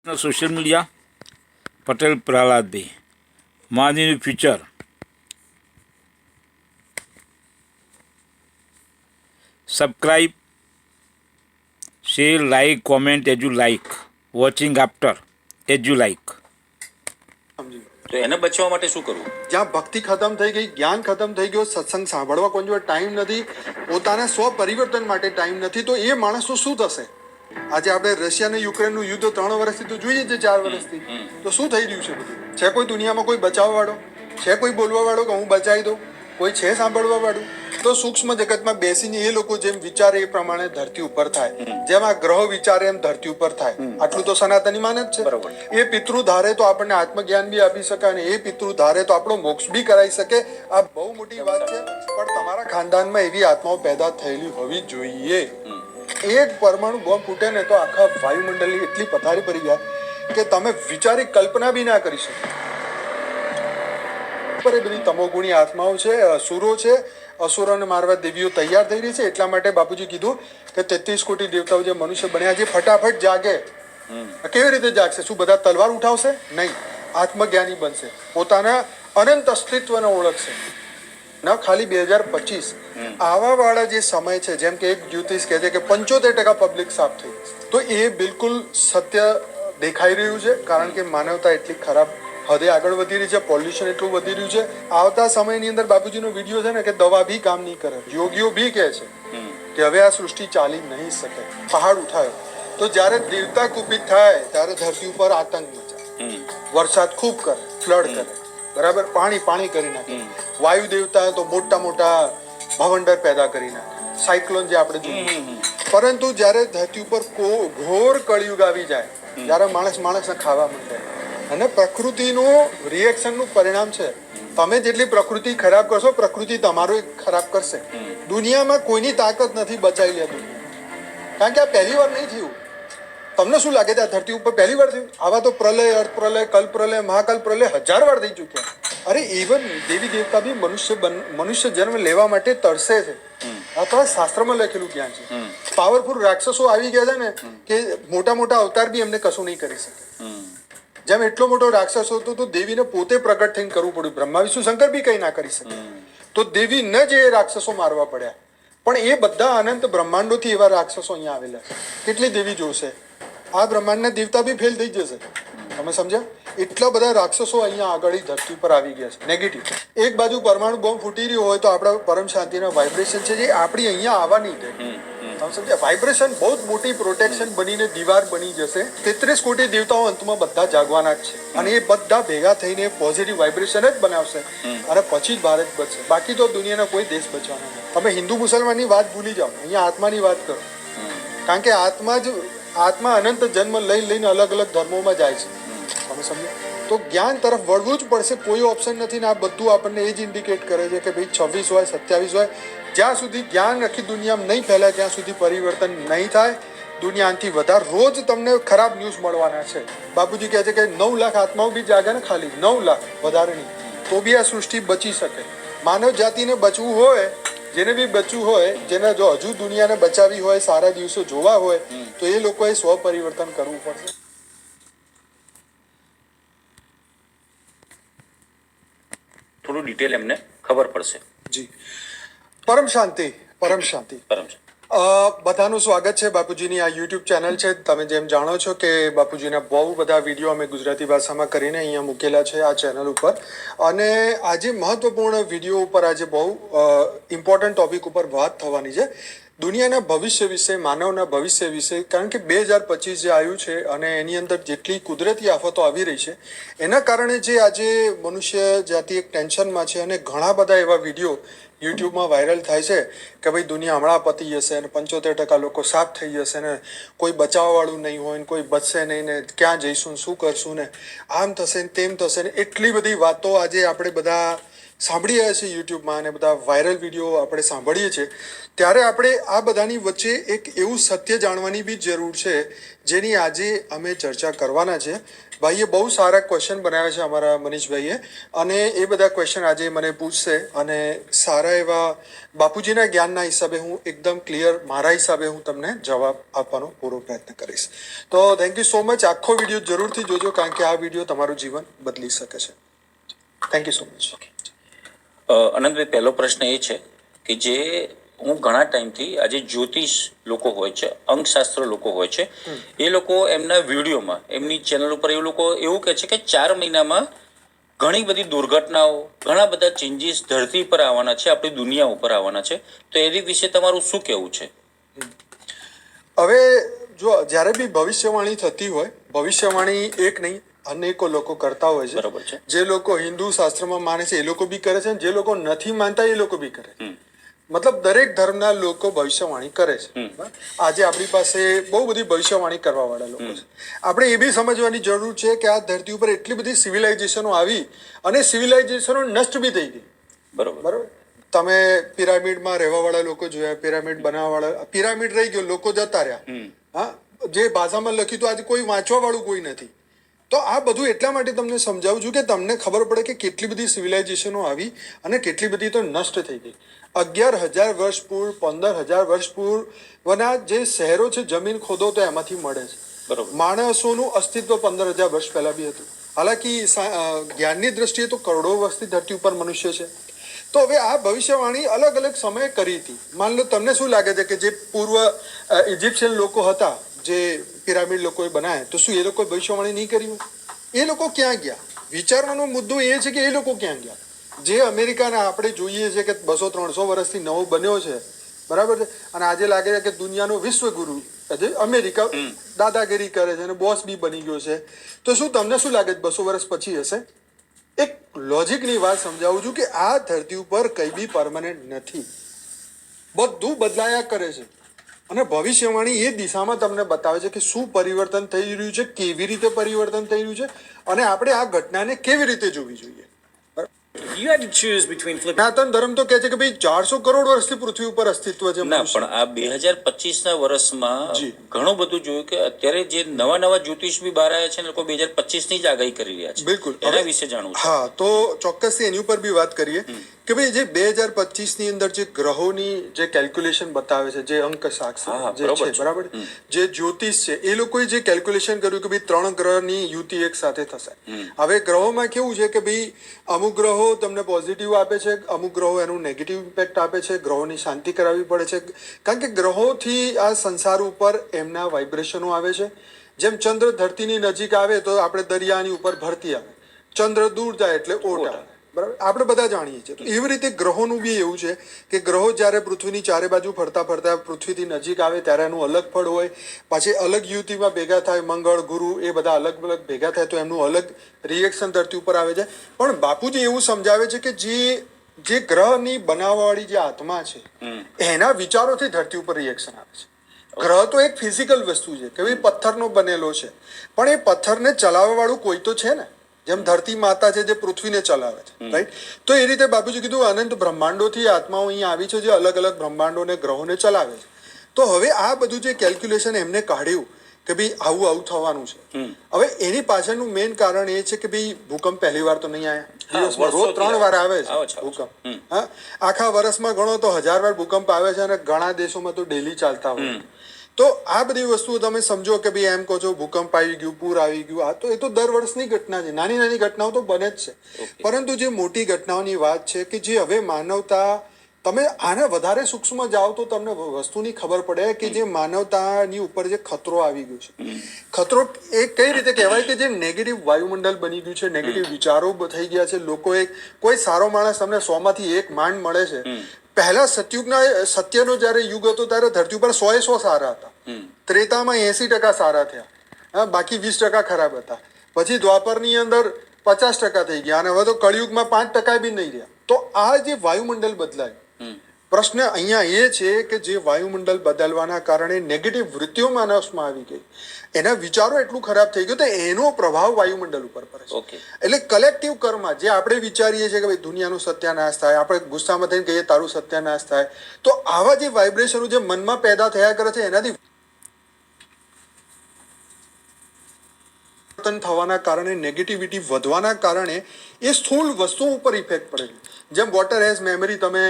Social media Patel પ્રહલાદભાઈ માનીનું future subscribe share like comment as you like watching after as you like. તો એને બચવા માટે શું કરવું? જ્યાં ભક્તિ ખતમ થઈ ગઈ, જ્ઞાન ખતમ થઈ ગયો, સત્સંગ સાંભળવા કોઈ જોડે ટાઈમ નથી, પોતાના સ્વ પરિવર્તન માટે ટાઈમ નથી, તો એ માણસનું શું થશે? આજે આપણે રશિયા અને યુક્રેનનું યુદ્ધ 3 વર્ષથી તો જોઈએ છે, 4 વર્ષથી તો શું થઈ રહ્યું છે બધું? છે કોઈ દુનિયામાં કોઈ બચાવવા વાળો? છે કોઈ બોલવા વાળો કે હું બચાવી દઉં? કોઈ છે સાંભળવા વાળું? તો સૂક્ષ્મ જગતમાં બેસીને એ લોકો જેમ વિચારે એ પ્રમાણે ધરતી ઉપર થાય, જેમ આ ગ્રહો વિચારે એમ ધરતી ઉપર થાય. આટલું તો સનાતની માને જ છે. એ પિતૃ ધારે તો આપણને આત્મજ્ઞાન બી આપી શકે અને એ પિતૃ ધારે તો આપણો મોક્ષ બી કરાવી શકે. આ બહુ મોટી વાત છે. પણ તમારા ખાનદાનમાં એવી આત્માઓ પેદા થયેલી હોવી જોઈએ. એક પરમાણુ બોમ્બ ફૂટે ને તો આખા વાયુમંડળની એટલી પથારી પડી જાય કે તમે વિચારી કલ્પના બી ના કરી શકો. પર એ બધી તમોગુણી આત્માઓ છે, અસુરો છે. અસુરોને મારવા દેવીઓ તૈયાર થઈ રહી છે. એટલા માટે બાપુજી કીધું કે 33 કોટી દેવતાઓ જે મનુષ્ય બન્યા છે ફટાફટ જાગે. કેવી રીતે જાગશે? શું બધા તલવાર ઉઠાવશે? નહીં, આત્મજ્ઞાની બનશે, પોતાના અનંત અસ્તિત્વને ઓળખશે. ન ખાલી 2025 આવા વાળા જે સમય છે, જેમ કે એક જ્યોતિષ કહે છે કે 75% પબ્લિક સાફ થઈ, તો એ બિલકુલ સત્ય દેખાઈ રહ્યું છે. કારણ કે માનવતા એટલી ખરાબ હદે આગળ વધી રહી છે, પોલ્યુશન એટલું વધી રહ્યું છે. આવતા સમયની અંદર બાપુજીનો વિડીયો છે ને કે દવા બી કામ નહીં કરે. યોગીઓ બી કહે છે કે હવે આ સૃષ્ટિ ચાલી નહીં શકે. પહાડ ઉઠાયો તો જ્યારે દેવતા કુપિત થાય ત્યારે ધરતી ઉપર આતંક મચાય, વરસાદ ખૂબ કરે, ફ્લડ કરે, બરાબર, પાણી કરી નાખે. વાયુ દેવતા તો મોટા મોટા ભવંડર પેદા કરી નાખે, સાયક્લોન જે આપણે જોઈએ. પરંતુ જ્યારે ધરતી ઉપર ઘોર કળિયુગ આવી જાય, જ્યારે માણસને ખાવા માંડે, અને પ્રકૃતિનું રિએક્શનનું પરિણામ છે. તમે જેટલી પ્રકૃતિ ખરાબ કરશો, પ્રકૃતિ તમારું ખરાબ કરશે. દુનિયામાં કોઈની તાકાત નથી બચાવી લે દુનિયા. કારણ કે આ પહેલી વાર નહીં થયું. તમને શું લાગે છે આ ધરતી ઉપર પહેલી વાર થયું? આવા તો પ્રલય, અર્થ પ્રલય, કલ્પ પ્રલય, મહાકાલ પ્રલય 1000 વાર થઈ ચૂક્યા. અરે ઇવન દેવી દેવતા બી મનુષ્ય જન્મ લેવા માટે તરસે છે. આ તો શાસ્ત્રમાં લખેલું જ્ઞાન છે. પાવરફુલ રાક્ષસો આવી ગયા છે ને કે મોટા મોટા અવતાર બી એમને કશું નહીં કરી શકે. જેમ એટલો મોટો રાક્ષસ હતો તો દેવીને પોતે પ્રગટ થઈને કરવું પડ્યું. બ્રહ્મા વિષ્ણુ શંકર બી કઈ ના કરી શકે. તો દેવી ન જે રાક્ષસો મારવા પડ્યા, પણ એ બધા અનંત બ્રહ્માંડોથી એવા રાક્ષસો અહીંયા આવેલા છે. કેટલી દેવી જોશે? આ બ્રહ્માંડના દેવતા બી ફેલ થઈ જશે. તમે સમજ્યા? એટલા બધા રાક્ષસો અહીંયા આગળ ધરતી પર આવી ગયા છે. નેગેટિવ. એક બાજુ પરમાણુ બોમ્બ ફૂટી રહ્યો હોય તો આપણા પરમ શાંતિના વાઇબ્રેશન છે જે આપણી અહીંયા આવવા નહીં દે. તમે સમજ્યા? વાઇબ્રેશન બહુ જ મોટી પ્રોટેક્શન બનીને દીવાર બની જશે. 33 કોટી દેવતાઓ અંતમાં બધા જાગવાના જ છે અને એ બધા ભેગા થઈને પોઝિટિવ વાઇબ્રેશન જ બનાવશે અને પછી જ ભારત બચશે. બાકી તો દુનિયાના કોઈ દેશ બચવાના નહીં. તમે હિન્દુ મુસલમાનની વાત ભૂલી જાઓ, અહીંયા આત્માની વાત કરો. કારણ કે આત્મા અનંત જન્મ લઈને અલગ અલગ ધર્મોમાં જાય છે. તમે સમજો? તો જ્ઞાન તરફ વળવું જ પડશે. કોઈ ઓપ્શન નથી ને આ બધું આપણને એ જ ઇન્ડિકેટ કરે છે કે ભાઈ 26 હોય 27 હોય, જ્યાં સુધી જ્ઞાન આખી દુનિયામાં નહીં ફેલાય ત્યાં સુધી પરિવર્તન નહીં થાય. દુનિયાથી વધારે રોજ તમને ખરાબ ન્યૂઝ મળવાના છે. બાપુજી કહે છે કે 9 લાખ આત્માઓ બી જાગે ને, ખાલી 9 લાખ, વધારે નહીં, તો બી આ સૃષ્ટિ બચી શકે. માનવ જાતિને બચવું હોય, જેને બી બચવું હોય, જેને જો હજુ દુનિયાને બચાવી હોય, સારા દિવસો જોવા હોય, તો એ લોકોએ સ્વ પરિવર્તન કરવું પડશે. થોડું ડિટેલ એમને ખબર પડશે. જી, પરમ શાંતિ. બધાનું સ્વાગત છે. બાપુજીની આ યુટ્યુબ ચેનલ છે. તમે જેમ જાણો છો કે બાપુજીના બહુ બધા વિડીયો અમે ગુજરાતી ભાષામાં કરીને અહીંયા મૂકેલા છે આ ચેનલ ઉપર. અને આજે મહત્વપૂર્ણ વિડીયો ઉપર આજે બહુ ઇમ્પોર્ટન્ટ ટોપિક ઉપર વાત થવાની છે. દુનિયાના ભવિષ્ય વિશે, માનવના ભવિષ્ય વિશે. કારણ કે 2025 જે આવ્યું છે અને એની અંદર જેટલી કુદરતી આફતો આવી રહી છે એના કારણે જે આજે મનુષ્ય જાતિ એક ટેન્શનમાં છે અને ઘણા બધા એવા વિડીયો યુટ્યુબમાં વાયરલ થાય છે કે ભાઈ દુનિયા હમણાં પતી જશે અને 75% લોકો સાફ થઈ જશે ને કોઈ બચાવવાવાળું નહીં હોય ને કોઈ બચશે નહીં ને ક્યાં જઈશું, શું કરશું ને આમ થશે ને તેમ થશે ને એટલી બધી વાતો આજે આપણે બધા સાંભળી રહ્યા છીએ યુટ્યુબમાં અને બધા વાયરલ વિડીયો આપણે સાંભળીએ છીએ, ત્યારે આપણે આ બધાની વચ્ચે એક એવું સત્ય જાણવાની બી જરૂર છે જેની આજે અમે ચર્ચા કરવાના છે. ભાઈએ બહુ સારા ક્વેશ્ચન બનાવ્યા છે અમારા મનીષભાઈએ, અને એ બધા ક્વેશ્ચન આજે મને પૂછશે અને સારા એવા બાપુજીના જ્ઞાનના હિસાબે હું એકદમ ક્લિયર મારા હિસાબે હું તમને જવાબ આપવાનો પૂરો પ્રયત્ન કરીશ. તો થેન્ક યુ સો મચ. આખો વિડીયો જરૂરથી જોજો કારણ કે આ વિડીયો તમારું જીવન બદલી શકે છે. Thank you so much. અનંતભાઈ, પહેલો પ્રશ્ન એ છે કે જે હું ઘણા ટાઈમથી આજે જ્યોતિષ લોકો હોય છે, અંકશાસ્ત્ર લોકો હોય છે, એ લોકો એમના વિડીયોમાં એમની ચેનલ ઉપર એ લોકો એવું કહે છે કે 4 મહિનામાં ઘણી બધી દુર્ઘટનાઓ, ઘણા બધા ચેન્જીસ ધરતી પર આવવાના છે, આપણી દુનિયા ઉપર આવવાના છે. તો એની વિશે તમારું શું કહેવું છે? હવે જો જ્યારે બી ભવિષ્યવાણી થતી હોય, ભવિષ્યવાણી એક નહીં અનેકો લોકો કરતા હોય છે. બરાબર છે. જે લોકો હિન્દુ શાસ્ત્રમાં માને છે એ લોકો બી કરે છે, જે લોકો નથી માનતા એ લોકો બી કરે છે. મતલબ દરેક ધર્મના લોકો ભવિષ્યવાણી કરે છે. આજે આપણી પાસે બહુ બધી ભવિષ્યવાણી કરવા વાળા લોકો છે. આપણે એ બી સમજવાની જરૂર છે કે આ ધરતી ઉપર એટલી બધી સિવિલાઇઝેશનો આવી અને સિવિલાઇઝેશનો નષ્ટ બી થઈ ગઈ. બરોબર. તમે પિરામિડમાં રહેવા વાળા લોકો જોયા, પિરામિડ બનાવવા વાળા, પિરામિડ રહી ગયો, લોકો જતા રહ્યા. હા, જે ભાષામાં લખ્યું તો આજે કોઈ વાંચવા વાળું કોઈ નથી. તો આ બધું એટલા માટે તમને સમજાવું છું કે તમને ખબર પડે કે કેટલી બધી સિવિલાઇઝેશનો આવી અને કેટલી બધી તો નષ્ટ થઈ ગઈ. 11,000 વર્ષ પૂર્વ, 15,000 વર્ષ પૂર્વના જે શહેરો છે, જમીન ખોદો તો એમાંથી મળે છે. બરોબર. માણસોનું અસ્તિત્વ 15,000 વર્ષ પહેલા બી હતું. હાલાકી જ્ઞાનની દ્રષ્ટિએ તો કરોડો વર્ષથી ધરતી ઉપર મનુષ્ય છે. તો હવે આ ભવિષ્યવાણી અલગ અલગ સમયે કરી હતી. માન લો તમને શું લાગે છે કે જે પૂર્વ ઇજિપ્શિયન લોકો હતા, જે પિરામિડ લોકોએ બનાવ્યા, તો શું એ લોકોએ ભવિષ્યવાણી નહીં કરી હોય? એ લોકો ક્યાં ગયા? વિચારવાનો મુદ્દો એ છે કે એ લોકો ક્યાં ગયા? જે અમેરિકાના આપણે જોઈએ છે કે 200-300 વર્ષથી નવો બન્યો છે, બરાબર છે, અને આજે લાગે છે કે દુનિયાનો વિશ્વગુરુ જે અમેરિકા દાદાગીરી કરે છે અને બોસ બી બની ગયો છે. તો શું તમને શું લાગે છે 200 વર્ષ પછી હશે? એક લોજિકની વાત સમજાવું છું કે આ ધરતી ઉપર કંઈ બી પરમાનન્ટ નથી, બધું બદલાયા કરે છે. અને ભવિષ્યવાણી એ દિશામાં તમને બતાવે છે કે શું પરિવર્તન થઈ રહ્યું છે, કેવી રીતે પરિવર્તન થઈ રહ્યું છે, અને આપણે આ ઘટનાને કેવી રીતે જોવી જોઈએ. You had to choose between flipping. સનાતન ધર્મ તો કહે છે કે ભાઈ 400 કરોડ વર્ષથી પૃથ્વી ઉપર અસ્તિત્વ છે. ના, પણ આ 2025ના વર્ષમાં જી. ઘણું બધું જોયું કે અત્યારે જે નવા જ્યોતિષ બી બહાર આવ્યા છે ને લોકો 2025ની જ આગાહી કરી રહ્યા છે. બિલકુલ. એના વિશે જાણવું છે. હા, તો ચોક્કસથી એની ઉપર બી વાત કરીએ કે ભાઈ જે 2025ની અંદર જે ગ્રહોની જે કેલ્ક્યુલેશન બતાવે છે, જે અંકશાસ્ત્ર હા, જે બરોબર છે, છે. બરાબર, જે જ્યોતિષ છે, એ લોકોએ જે કેલ્ક્યુલેશન કર્યું કે ભાઈ 3 ગ્રહની યુતિ એક સાથે થશે. હવે ગ્રહોમાં કેવું છે કે ભાઈ અમુક ગ્રહો તમને પોઝિટિવ આપે છે, અમુક ગ્રહો એનું નેગેટિવ ઇમ્પેક્ટ આપે છે. ગ્રહોની શાંતિ કરાવવી પડે છે કારણ કે ગ્રહોથી આ સંસાર ઉપર એમના વાઇબ્રેશનો આવે છે. જેમ ચંદ્ર ધરતીની નજીક આવે તો આપણે દરિયાની ઉપર ભરતી આવે, ચંદ્ર દૂર જાય એટલે ઓટ આવે, બરાબર, આપણે બધા જાણીએ છીએ. તો એવી રીતે ગ્રહોનું બી એવું છે કે ગ્રહો જ્યારે પૃથ્વીની ચારે બાજુ ફરતા ફરતા પૃથ્વીથી નજીક આવે ત્યારે એનું અલગ ફળ હોય, પાછી અલગ યુતિમાં ભેગા થાય, મંગળ ગુરુ એ બધા અલગ અલગ ભેગા થાય તો એમનું અલગ રિએક્શન ધરતી ઉપર આવે છે. પણ બાપુજી એવું સમજાવે છે કે જે ગ્રહની બનાવવાવાળી જે આત્મા છે એના વિચારોથી ધરતી ઉપર રિએક્શન આવે છે. ગ્રહ તો એક ફિઝિકલ વસ્તુ છે કે ભાઈ પથ્થરનો બનેલો છે, પણ એ પથ્થરને ચલાવવા વાળું કોઈ તો છે ને, જેમ ધરતી માતા છે જે પૃથ્વીને ચલાવે છે, રાઈટ. તો એ રીતે બાપુજી કીધું અનંત બ્રહ્માંડોથી આત્માઓ અહીંયા આવી છે જે અલગ અલગ બ્રહ્માંડોને ગ્રહોને ચલાવે છે. તો હવે આ બધું જે કેલ્ક્યુલેશન એમને કાઢ્યું કે ભાઈ આવું થવાનું છે. હવે એની પાછળનું મેઇન કારણ એ છે કે ભાઈ ભૂકંપ પહેલી વાર તો નહીં આવ્યા, દિવસમાં રોજ 3 વાર આવે છે ભૂકંપ. હા, આખા વર્ષમાં ગણો તો 1000 વાર ભૂકંપ આવે છે અને ઘણા દેશોમાં તો ડેલી ચાલતા હોય. તો આ બધી વસ્તુઓ તમે સમજો કે ભાઈ એમ કહો છો ભૂકંપ આવી ગયું, પૂર આવી ગયું, આ તો એ તો દર વર્ષની ઘટના છે. નાની નાની ઘટનાઓ તો બને જ છે, પરંતુ જે મોટી ઘટનાઓની વાત છે કે જે હવે માનવતા, તમે આને વધારે સૂક્ષ્મ જાઓ તો તમને વસ્તુની ખબર પડે કે જે માનવતાની ઉપર જે ખતરો આવી ગયો છે, ખતરો એ કઈ રીતે કહેવાય કે જે નેગેટિવ વાયુમંડળ બની ગયું છે, નેગેટિવ વિચારો થઈ ગયા છે. લોકોએ કોઈ સારો માણસ તમને 100માંથી 1 માંડ મળે છે. પહેલા સત્યનો જયારે યુગ હતો ત્યારે ધરતી ઉપર 100 સારા હતા. ત્રેતામાં 80% સારા થયા, બાકી 20% ખરાબ હતા. પછી દ્વાપરની અંદર 50% થઈ ગયા અને હવે તો કળિયુગમાં 5% બી નહીં રહ્યા. તો આ જે વાયુમંડળ બદલાય, પ્રશ્ન અહીંયા એ છે કે જે વાયુમંડળ બદલવાના કારણે નેગેટિવ વૃત્તિઓ માણસમાં આવી ગઈ, એના વિચારો એટલું ખરાબ થઈ ગયું તો એનો પ્રભાવ વાયુમંડળ ઉપર પડે છે. ઓકે. એટલે કલેક્ટિવ કર્મ જે આપણે વિચારીએ છીએ કે ભાઈ દુનિયાનું સત્યાનાશ થાય, આપણે ગુસ્સામાં થઈને કહીએ તારું સત્યાનાશ થાય, તો આવા જે વાઇબ્રેશનો જે મનમાં પેદા થયા કરે છે એનાથી પરિવર્તન થવાના કારણે, નેગેટિવિટી વધવાના કારણે એ સ્થૂળ વસ્તુઓ ઉપર ઇફેક્ટ પડે છે. જેમ વોટર હેઝ મેમરી, તમે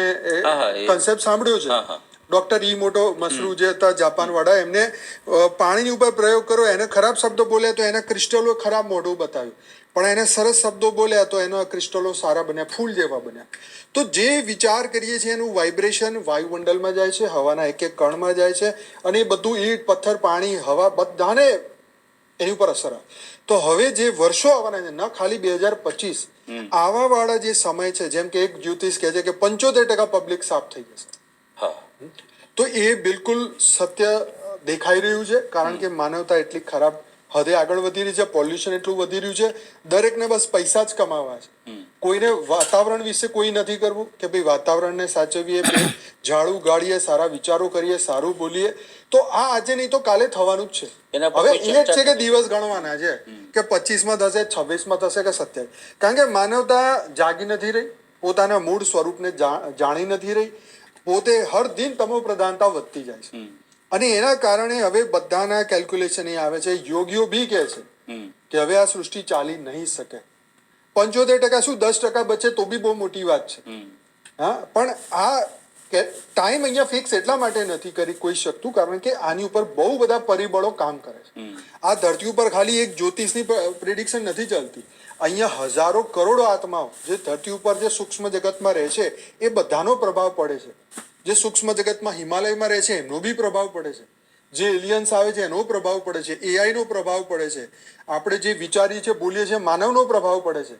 કન્સેપ્ટ સાંભળ્યો છે? ડોક્ટર ઈમોટો મસરૂ જે હતા જાપાન વાળા, એમને પાણીની ઉપર પ્રયોગ કર્યો, એને ખરાબ શબ્દો બોલ્યા તો એના ક્રિસ્ટલો ખરાબ મોઢું બતાવ્યું, પણ એને સરસ શબ્દો બોલ્યા તો એના ક્રિસ્ટલો સારા બન્યા, ફૂલ જેવા બન્યા. તો જે વિચાર કરીએ છીએ એનું વાઇબ્રેશન વાયુમંડળમાં જાય છે, હવાના એક એક કણમાં જાય છે, અને એ બધું ઈંટ પથ્થર પાણી હવા બધાને એની ઉપર અસર આવે. તો હવે જે વર્ષો આવવાના છે, ન ખાલી 2025, આવા વાળા જે સમય છે, જેમ કે એક જ્યોતિષ કહે છે કે 75% પબ્લિક સાફ થઈ જશે, તો એ બિલકુલ સત્ય દેખાઈ રહ્યું છે. કારણ કે માનવતા એટલી ખરાબ હદે આગળ વધી રહી છે, પોલ્યુશન એટલું વધી રહ્યું છે, દરેકને બસ પૈસા જ કમાવા છે. કોઈને વાતાવરણ વિશે કોઈ નથી કરવું કે ભાઈ વાતાવરણને સાચવીએ, ઝાડુ ગાળીએ, સારા વિચારો કરીએ, સારું બોલીએ, તો આ આજે નહીં તો કાલે થવાનું જ છે. હવે એ જ છે કે દિવસ ગણવાના છે કે 25માં થશે, 26માં થશે કે 27. કારણ કે માનવતા જાગી નથી રહી, પોતાના મૂળ સ્વરૂપને જાણી નથી રહી, પોતે હર દિન તમો પ્રધાનતા વધતી જાય છે. અને એના કારણે હવે બધાના કેલ્ક્યુલેશન એ આવે છે, યોગીઓ બી કહે છે કે હવે આ સૃષ્ટિ ચાલી નહીં શકે. 75% શું 10% બચે તો બી બહુ મોટી વાત છે. હા, પણ આ ટાઈમ અહીંયા ફિક્સ એટલા માટે નથી કરી કોઈ શકતું, કારણ કે આની ઉપર બહુ બધા પરિબળો કામ કરે છે. આ ધરતી ઉપર ખાલી એક જ્યોતિષની પ્રિડિક્શન નથી ચાલતી, અહીંયા હજારો કરોડો આત્માઓ જે ધરતી ઉપર જે સૂક્ષ્મ જગતમાં રહે છે એ બધાનો પ્રભાવ પડે છે. જે સૂક્ષ્મ જગતમાં હિમાલયમાં રહે છે એમનો બી પ્રભાવ પડે છે, જે એલિયન્સ આવે છે એનો પ્રભાવ પડે છે, AI નો પ્રભાવ પડે છે, આપણે જે વિચારીએ છીએ બોલીએ છીએ માનવનો પ્રભાવ પડે છે.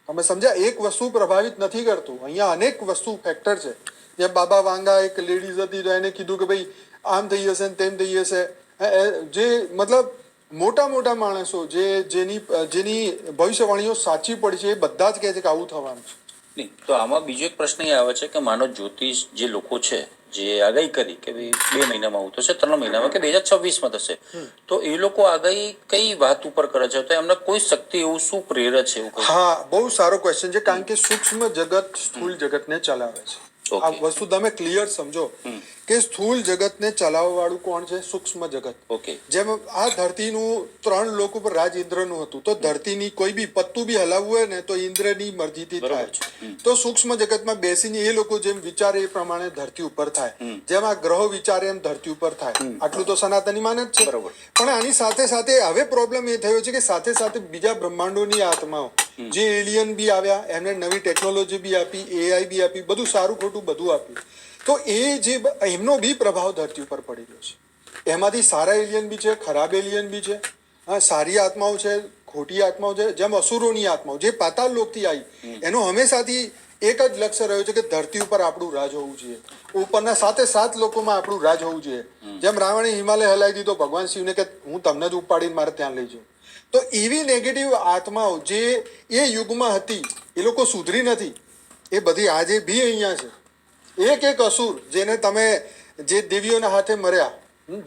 તમે સમજ્યા? એક વસ્તુ પ્રભાવિત નથી કરતું, અહીંયા અનેક વસ્તુ ફેક્ટર છે. જેમ બાબા વાંગા એક લેડીઝ હતી તો એને કીધું કે ભાઈ આમ થઈ જશે ને તેમ થઈ જશે. જે મતલબ મોટા મોટા માણસો જેની ભવિષ્યવાણીઓ સાચી પડી છે એ બધા જ કહે છે કે આવું થવાનું છે. નહીં તો આમાં બીજો એક પ્રશ્ન એ આવે છે કે માનો જ્યોતિષ જે લોકો છે જે આગાહી કરી કે ભાઈ 2 મહિનામાં આવું થશે, 3 મહિનામાં કે 2026માં થશે, તો એ લોકો આગાહી કઈ વાત ઉપર કરે છે? તો એમને કોઈ શક્તિ એવું શું પ્રેરે છે? એવું હા, બહુ સારો ક્વેશ્ચન છે. કારણ કે સૂક્ષ્મ જગત સ્થૂળ જગતને ચલાવે છે. આ વસ્તુ તમે ક્લિયર સમજો કે સ્થૂળ જગતને ચલાવવા વાળું કોણ છે? સૂક્ષ્મ જગત. ઓકે. જેમ આ ધરતીનું 3 લોક ઉપર રાજ ઇન્દ્રનું હતું, તો ધરતીની કોઈ બી પત્તું બી હલાવવું હોય ને તો ઇન્દ્રની મરજીથી થાય. તો સૂક્ષ્મ જગતમાં બેસીને એ લોકો જેમ વિચારે એ પ્રમાણે ધરતી ઉપર થાય, જેમ આ ગ્રહો વિચારે એમ ધરતી ઉપર થાય. આટલું તો સનાતની માને જ છે. પણ આની સાથે સાથે હવે પ્રોબ્લેમ એ થયો છે કે સાથે સાથે બીજા બ્રહ્માંડોની આત્માઓ જે એલિયન બી આવ્યા, એમને નવી ટેકનોલોજી બી આપી, AI બી આપી, બધું સારું ખોટું બધું આપ્યું, તો એ જે એમનો બી પ્રભાવ ધરતી ઉપર પડી રહ્યો છે. એમાંથી સારા એલિયન બી છે, ખરાબ એલિયન બી છે. સારી આત્માઓ છે, ખોટી આત્માઓ છે. જેમ અસુરોની આત્માઓ જે પાતાળ લોકથી આવી, એનો હંમેશાથી એક જ લક્ષ્ય રહ્યો છે કે ધરતી ઉપર આપણું રાજ હોવું જોઈએ, ઉપરના 7 લોકોમાં આપણું રાજ હોવું જોઈએ. જેમ રાવણે હિમાલય હલાવી દીધો ભગવાન શિવને કે હું તમને જ ઉપાડીને મારે ત્યાં લઈ જાઉં. તો એવી નેગેટિવ આત્માઓ જે એ યુગમાં હતી એ લોકો સુધરી નથી, એ બધી આજે બી અહીંયા છે. એક અસુર જેને તમે જે દેવીઓના હાથે મર્યા,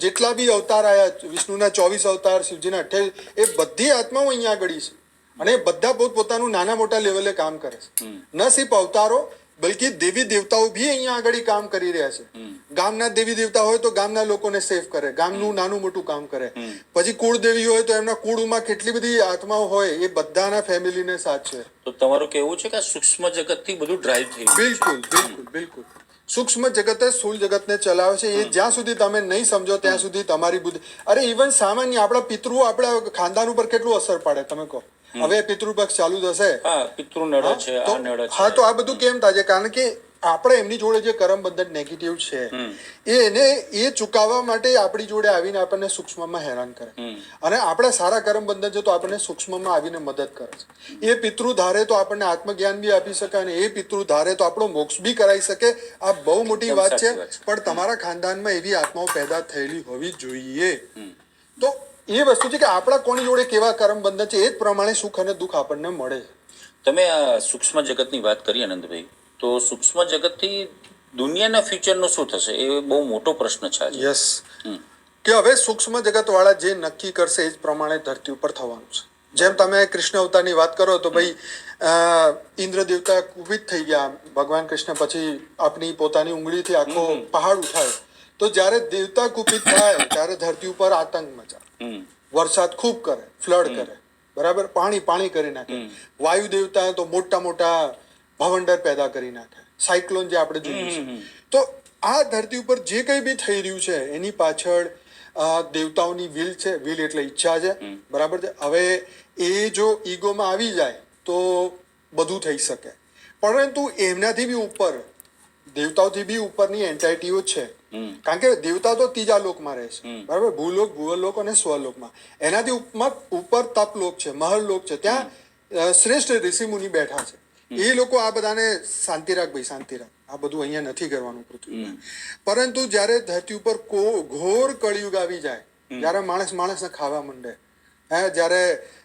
જેટલા બી અવતાર આવ્યા, વિષ્ણુના 24 અવતાર, શિવજીના 28, એ બધી આત્માઓ અહીંયા આગળ છે. અને બધા પોતપોતાનું નાના મોટા લેવલે કામ કરે છે. ન સિર્ફ અવતારો બલકી દેવી દેવતાઓ બી અહીંયા આગળ કામ કરી રહ્યા છે. ગામના દેવી દેવતા હોય તો ગામના લોકોને સેફ કરે, ગામનું નાનું મોટું કામ કરે. પછી કુળદેવી હોય તો એમના કુળમાં કેટલી બધી આત્માઓ હોય એ બધાના ફેમિલીને સાથ છે. તો તમારું કેવું છે કે સૂક્ષ્મ જગતથી બધું ડ્રાઈવ થઈ ગયું? બિલકુલ બિલકુલ બિલકુલ. સૂક્ષ્મ જગત જ સ્થૂળ જગતને ચલાવે છે. એ જ્યાં સુધી તમે નહીં સમજો ત્યાં સુધી તમારી બુદ્ધિ, અરે ઇવન સામાન્ય આપણા પિતૃઓ આપણા ખાનદાન ઉપર કેટલું અસર પાડે તમે કહો. હવે પિતૃપક્ષ ચાલુ થશે, પિતૃ નડે છે, આ નડે છે. હા, તો આ બધું કેમ થાય છે? કારણ કે આપણે એમની જોડે જે કરમ બંધન નેગેટિવ છે એને ચૂકવવા માટે આપણી જોડે આવીને આપણને સૂક્ષ્મમાં હેરાન કરે, અને આપણા સારા કરમ બંધન છે તો આપણને સૂક્ષ્મમાં આવીને મદદ કરે છે. એ પિતૃ ધારે તો આપણને આત્મજ્ઞાન બી આપી શકે, અને એ પિતૃ ધારે તો આપણો મોક્ષ બી કરાવી શકે. આ બહુ મોટી વાત છે. પણ તમારા ખાનદાનમાં એવી આત્માઓ પેદા થયેલી હોવી જોઈએ. તો એ વસ્તુ છે કે આપણા કોની જોડે કેવા કરમ બંધન છે એ જ પ્રમાણે સુખ અને દુઃખ આપણને મળે છે. તમે આ સૂક્ષ્મ જગતની વાત કરી આનંદભાઈ, તો સૂક્ષ્મ જગતથી દુનિયાના ફ્યુચરનું શું થશે એ બહુ મોટો પ્રશ્ન છે આજે. યસ કે હવે સૂક્ષ્મ જગતવાળા જે નક્કી કરશે એ જ પ્રમાણે ધરતી ઉપર થવાનું છે. જેમ તમે કૃષ્ણ અવતારની વાત કરો તો ભાઈ ઇન્દ્ર દેવતા કુપિત થઈ ગયા ભગવાન કૃષ્ણ પછી આપણી પોતાની ઉંગળીથી આખો પહાડ ઉઠાયો. તો જ્યારે દેવતા કુપિત થાય ત્યારે ધરતી ઉપર આતંક મચાય, વરસાદ ખૂબ કરે, ફ્લડ કરે, બરાબર, પાણી કરી નાખે. વાયુ દેવતા તો મોટા મોટા ભવંડર પેદા કરી નાખે, સાયક્લોન જે આપણે જોયું છે. તો આ ધરતી ઉપર જે કંઈ બી થઈ રહ્યું છે એની પાછળ દેવતાઓની વિલ છે. વિલ એટલે ઈચ્છા છે, બરાબર છે. હવે એ જો ઈગોમાં આવી જાય તો બધું થઈ શકે. પરંતુ એમનાથી બી ઉપર, દેવતાઓથી બી ઉપરની એન્ટાઇટીઓ છે. કારણ કે દેવતા તો ત્રીજા લોકમાં રહે છે, બરાબર, ભૂલોક, ભુવલોક અને સ્વલોકમાં. એનાથી ઉપર તપલોક છે, મહરલોક છે, ત્યાં શ્રેષ્ઠ ઋષિ મુનિ બેઠા છે. એ લોકો આ બધાને શાંતિ રાખ ભાઈ, શાંતિ રાખ, આ બધું અહીંયા નથી કરવાનું પૃથ્વીમાં. પરંતુ જ્યારે ધરતી ઉપર ઘોર કળિયુગ આવી જાય, જ્યારે માણસને ખાવા માંડે, જ્યારે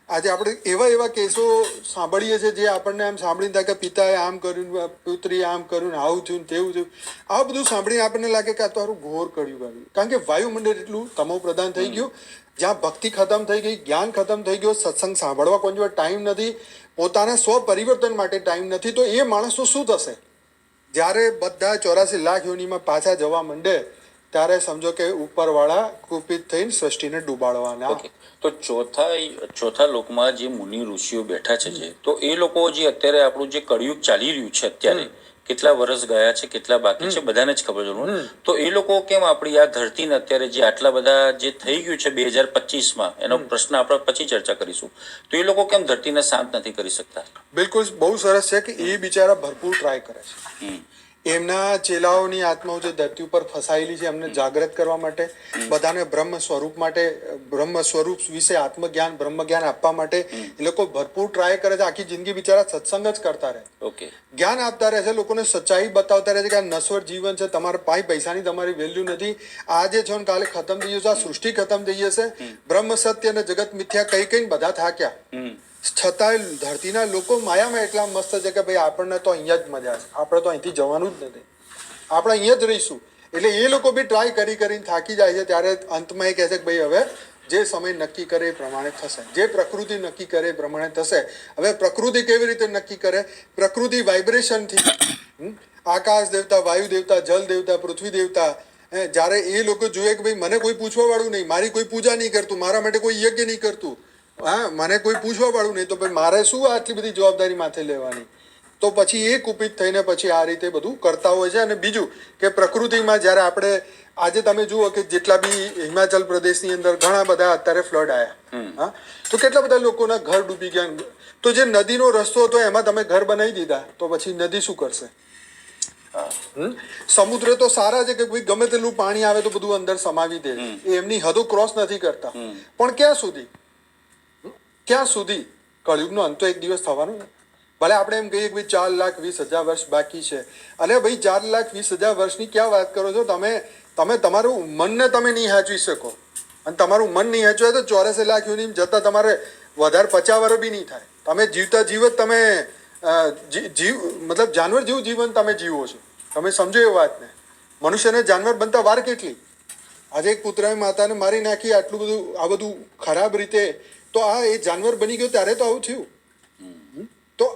આજે આપણે એવા કેસો સાંભળીએ છીએ જે આપણને આમ સાંભળીને થાય કે પિતાએ આમ કર્યું, પુત્રીએ આમ કર્યું, આવું થયું, તેવું થયું. આ બધું સાંભળીને આપણને લાગે કે આ તો સારું ઘોર કળિયુગ આવ્યું. કારણ કે વાયુમંડળ એટલું તમો પ્રધાન થઈ ગયું, જ્યાં ભક્તિ ખતમ થઈ ગઈ, જ્ઞાન ખતમ થઈ ગયો, સત્સંગ સાંભળવા કોઈ જોડે ટાઈમ નથી, પોતાના સ્વ પરિવર્તન માટે ટાઈમ નથી. તો એ માણસનું શું થશે જ્યારે બધા 84 લાખ યોનિમાં પાછા જવા માંડે? ત્યારે સમજો કે ઉપરવાળા કુપિત થઈને સૃષ્ટિને ડૂબાડવાના. તો ચોથા લોકમાં જે મુનિ ઋષિઓ બેઠા છે, જે તો એ લોકો જે અત્યારે આપણું જે કળિયુગ ચાલી રહ્યું છે અત્યારે, કેટલા વર્ષ ગયા છે, કેટલા બાકી છે, બધાને જ ખબર છે. તો એ લોકો કેમ આપણી આ ધરતીને અત્યારે જે આટલા બધા જે થઈ ગયું છે 2025માં, એનો પ્રશ્ન આપણે પછી ચર્ચા કરીશું, તો એ લોકો કેમ ધરતીને શાંત નથી કરી શકતા? બિલકુલ, બહુ સરસ છે કે એ બિચારા ભરપૂર ટ્રાય કરે છે. એમના ચેલાઓની આત્માઓ જે ધરતી ઉપર ફસાયેલી છે એમને જાગૃત કરવા માટે, બધાને બ્રહ્મ સ્વરૂપ વિશે આત્મજ્ઞાન, બ્રહ્મ જ્ઞાન આપવા માટે એ લોકો ભરપૂર ટ્રાય કરે છે. આખી જિંદગી બિચારા સત્સંગ જ કરતા રહે, જ્ઞાન આપતા રહે છે, લોકોને સચ્ચાઈ બતાવતા રહે છે કે આ નશ્વર જીવન છે, તમારા પૈસાની તમારી વેલ્યુ નથી, આજે છે ને કાલે ખતમ થઈ જશે, આ સૃષ્ટિ ખતમ થઈ જશે. બ્રહ્મ સત્ય અને જગત મિથ્યા કઈ બધા થાક્યા, છતાં ધરતીના લોકો માયામાં એટલા મસ્ત છે કે ભાઈ આપણને તો અહીંયા જ મજા છે, આપણે તો અહીંથી જવાનું જ નથી, આપણે અહીંયા જ રહીશું. એટલે એ લોકો બી ટ્રાય કરીને થાકી જાય છે. ત્યારે અંતમાં એ કહે છે કે ભાઈ હવે જે સમય નક્કી કરે એ પ્રમાણે થશે, જે પ્રકૃતિ નક્કી કરે એ પ્રમાણે થશે. હવે પ્રકૃતિ કેવી રીતે નક્કી કરે? પ્રકૃતિ વાઇબ્રેશનથી, આકાશ દેવતા, વાયુ દેવતા, જલ દેવતા, પૃથ્વી દેવતા, જ્યારે એ લોકો જોઈએ કે ભાઈ મને કોઈ પૂછવા વાળું નહીં, મારી કોઈ પૂજા નહીં કરતું, મારા માટે કોઈ યજ્ઞ નહીં કરતું, મને કોઈ પૂછવા વાળું નહીં, તો ભાઈ મારે શું આટલી બધી જવાબદારી માથે લેવાની? તો પછી એ કુપિત થઈને પછી આ રીતે બધું કરતા હોય છે. અને બીજું કે પ્રકૃતિમાં જ્યારે આપણે આજે તમે જુઓ કે જેટલા બી હિમાચલ પ્રદેશની અંદર ઘણા બધા અત્યારે ફ્લડ આવ્યા, તો કેટલા બધા લોકોના ઘર ડૂબી ગયા. તો જે નદીનો રસ્તો હતો એમાં તમે ઘર બનાવી દીધા, તો પછી નદી શું કરશે? સમુદ્ર તો સારા છે કે ભાઈ ગમે તેટલું પાણી આવે તો બધું અંદર સમાવી દે, એમની હદો ક્રોસ નથી કરતા. પણ ક્યાં સુધી? કળિયુગનો અંત તો એક દિવસ થવાનો ને. ભલે આપણે એમ કહીએ કે ભાઈ 4,20,000 વર્ષ બાકી છે, અને ભાઈ 4,20,000 વર્ષની ક્યાં વાત કરો છો તમે? તમારું મનને તમે નહીં હાચવી શકો, અને તમારું મન નહીં હાચવાય તો 84 લાખ યોની જતા તમારે વધારે 50 વર્ષ બી નહીં થાય. તમે જીવતા જીવત તમે મતલબ જાનવર જેવું જીવન તમે જીવો છો. તમે સમજો એ વાતને. મનુષ્યને જાનવર બનતા વાર કેટલી? આજે એક પુત્રએ માતાને મારી નાખી, આટલું બધું આ બધું ખરાબ રીતે, તો આ એ જાનવર બની ગયો ત્યારે તો આવું થયું. તો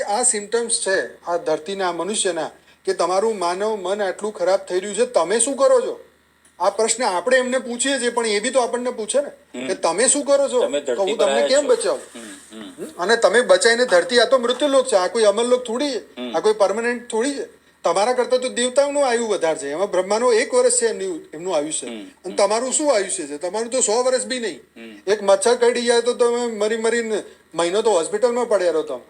આ સિમ્ટમ્સ છે આ ધરતીના, મનુષ્યના, કે તમારું માનવ મન આટલું ખરાબ થઈ રહ્યું છે, તમે શું કરો છો? આ પ્રશ્ન આપણે એમને પૂછીએ છીએ, પણ એ બી તો આપણને પૂછે ને કે તમે શું કરો છો, તો હું તમને કેમ બચાવું? અને તમે બચાવીને ધરતી, આ તો મૃત્યુલોક છે, આ કોઈ અમરલોક થોડી છે, આ કોઈ પરમાનન્ટ થોડી છે. તમારા કરતા તો દેવતાઓનું આયુ વધારે છે. એમાં બ્રહ્માનો 1 વર્ષ છે એમનું આયુષ્ય, અને તમારું શું આયુષ્ય છે? તમારું તો 100 વર્ષ બી નહીં. એક મચ્છર કરડી જાય તો તમે મરીને મહિનો તો હોસ્પિટલમાં પડ્યા રહો તમે.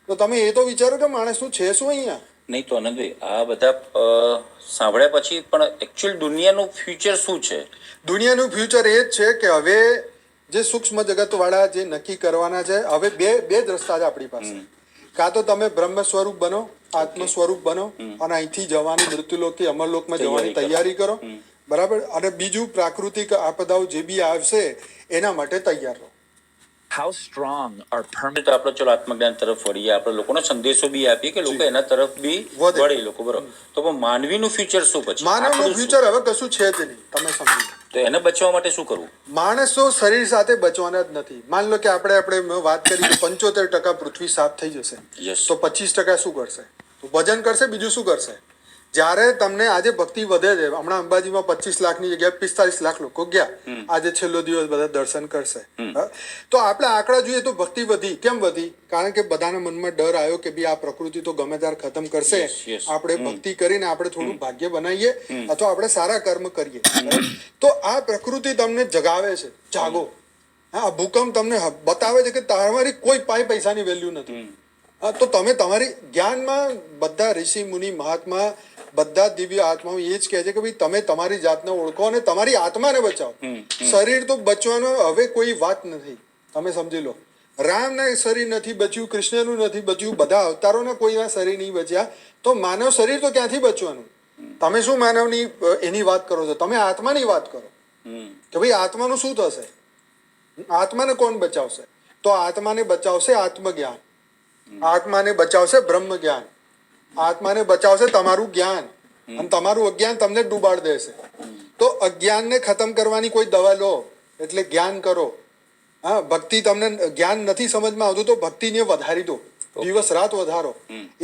તો તમે એ તો વિચારો કે માણસનું છે શું અહીંયા? નહીં તો આનંદભાઈ, આ બધા સાંભળ્યા પછી પણ એકચ્યુઅલ દુનિયાનું ફ્યુચર શું છે? દુનિયાનું ફ્યુચર એ જ છે કે હવે જે સૂક્ષ્મ જગતવાળા જે નક્કી કરવાના છે, હવે બે જ રસ્તા છે આપણી પાસે. કાં તો તમે બ્રહ્મ સ્વરૂપ બનો, આત્મ સ્વરૂપ બનો, અને અહીંથી જવાની મૃત્યુલોકથી અમરલોકમાં જવાની તૈયારી કરો, બરાબર. અને બીજું પ્રાકૃતિક આપદાઓ જે બી આવશે એના માટે તૈયાર રહો. how strong are permanent તો આપણે ચલો આત્મજ્ઞાન તરફ વળીએ, આપણે લોકોને સંદેશો બી આપીએ કે લોકો એના તરફ બી વધે. વળે લોકો, બરોબર. તો પણ માનવીનું ફ્યુચર શું પછી? માનવનું આપણું શું? ફ્યુચર હવે કશું છે જ નહીં, તમે સમજો. તો એને બચવા માટે શું કરવું? માણસો શરીર સાથે બચવાના જ નથી. માન લો કે આપણે મેં વાત કરી કે 75% પૃથ્વી સાફ થઈ જશે, Yes. તો 25% શું કરશે? તો ભજન કરશે, બીજું શું કરશે? જ્યારે તમને આજે ભક્તિ વધે છે, હમણાં અંબાજીમાં 25 લાખની જગ્યાએ 45 લાખ લોકો ગયા, આજે છેલ્લો દિવસ બધા દર્શન કરશે. હા? તો આપણે આંકડા જોઈએ તો ભક્તિ વધી. કેમ વધી? કારણ કે બધાના મનમાં ડર આવ્યો કે ભાઈ આ પ્રકૃતિ તો ગમે ત્યારે ખતમ કરશે, Yes, yes. આપણે ભક્તિ કરીને આપણે થોડું ભાગ્ય બનાવીએ અથવા આપણે સારા કર્મ કરીએ. તો આ પ્રકૃતિ તમને જગાવે છે, જાગો. હા, ભૂકંપ તમને બતાવે છે કે તમારી કોઈ પૈસાની વેલ્યુ નથી. હા, તો તમે તમારી જ્ઞાનમાં બધા ઋષિ મુનિ મહાત્મા બધા દિવ્ય આત્માઓ એ જ કહે છે કે ભાઈ તમે તમારી જાતને ઓળખો અને તમારી આત્માને બચાવો. શરીર તો બચવાનો હવે કોઈ વાત નથી, તમે સમજી લો. રામના શરીર નથી બચ્યું, કૃષ્ણનું નથી બચ્યું, બધા અવતારોના કોઈના શરીર નહીં બચ્યા, તો માનવ શરીર તો ક્યાંથી બચવાનું? તમે શું માનવની એની વાત કરો છો? તમે આત્માની વાત કરો કે ભાઈ આત્માનું શું થશે? આત્માને કોણ બચાવશે? તો આત્માને બચાવશે આત્મજ્ઞાન, આત્માને બચાવશે બ્રહ્મ જ્ઞાન, આત્માને બચાવશે તમારું જ્ઞાન, અને તમારું અજ્ઞાન તમને ડૂબાડ દેશે. તો અજ્ઞાનને ખતમ કરવાની કોઈ દવા લો, એટલે જ્ઞાન કરો. હા, ભક્તિ તમને જ્ઞાન નથી સમજમાં આવતું તો ભક્તિને વધારી દો, દિવસ રાત વધારો.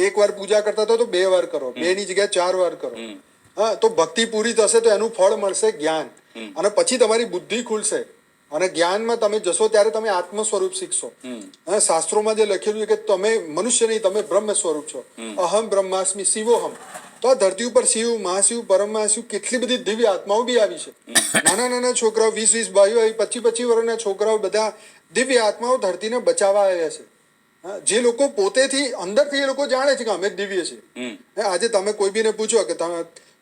એક વાર પૂજા કરતા તો 2 વાર કરો, 2 ની જગ્યાએ 4 વાર કરો. હા, તો ભક્તિ પૂરી થશે તો એનું ફળ મળશે જ્ઞાન, અને પછી તમારી બુદ્ધિ ખુલશે. અને જ્ઞાનમાં તમે જશો ત્યારે તમે આત્મ સ્વરૂપ શીખશો. અને શાસ્ત્રોમાં જે લખેલું છે કે તમે મનુષ્ય નહીં, તમે બ્રહ્મ સ્વરૂપ છો. અહમ બ્રહ્માસ્મિ શિવોહમ. તો આ ધરતી ઉપર શિવ, મહાશિવ, પરમહાશિવ કેટલી બધી દિવ્ય આત્માઓ બી આવી છે. નાના નાના છોકરાઓ 20 ભાઈઓ, 25 વર્ષના છોકરાઓ, બધા દિવ્ય આત્માઓ ધરતીને બચાવવા આવ્યા છે. હા, જે લોકો પોતેથી અંદરથી એ લોકો જાણે છે કે અમે દિવ્ય છે. આજે તમે કોઈ બીને પૂછો કે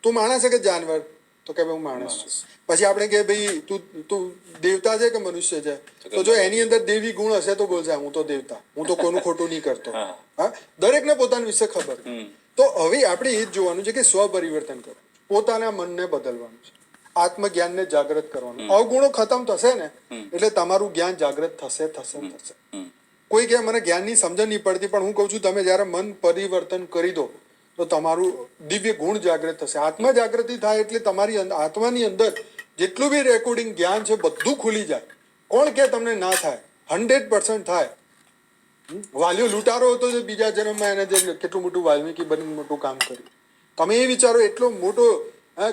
તું માણસ છે કે જાનવર, તો કે હું માણસ છું. પછી આપણે કે ભાઈ તું દેવતા છે કે મનુષ્ય છે, તો જો એની અંદર દેવી ગુણ હશે તો બોલશે હું તો દેવતા, હું તો કોઈનું ખોટું નહીં કરતો. હા, દરેકને પોતાના વિશે ખબર. તો હવે આપણે એ જ જોવાનું છે કે સ્વ પરિવર્તન કરવાનું, પોતાના મનને બદલવાનું છે, આત્મજ્ઞાનને જાગૃત કરવાનું. અવગુણો ખતમ થશે ને એટલે તમારું જ્ઞાન જાગૃત થશે. કોઈ કે મને જ્ઞાનની સમજણ નહીં પડતી, પણ હું કહું છું તમે જ્યારે મન પરિવર્તન કરી દો તો તમારું દિવ્ય ગુણ જાગૃત થશે. આત્મા જાગૃતિ થાય એટલે તમારી આત્માની અંદર જેટલું બી રેકોર્ડિંગ જ્ઞાન છે બધું ખુલી જાય. કોણ કે તમને ના થાય? 100% થાય. વાલીઓ લૂંટારો હતો જે બીજા જન્મમાં એને જે કેટલું મોટું વાલ્મીકી બની મોટું કામ કર્યું. તમે એ વિચારો એટલો મોટો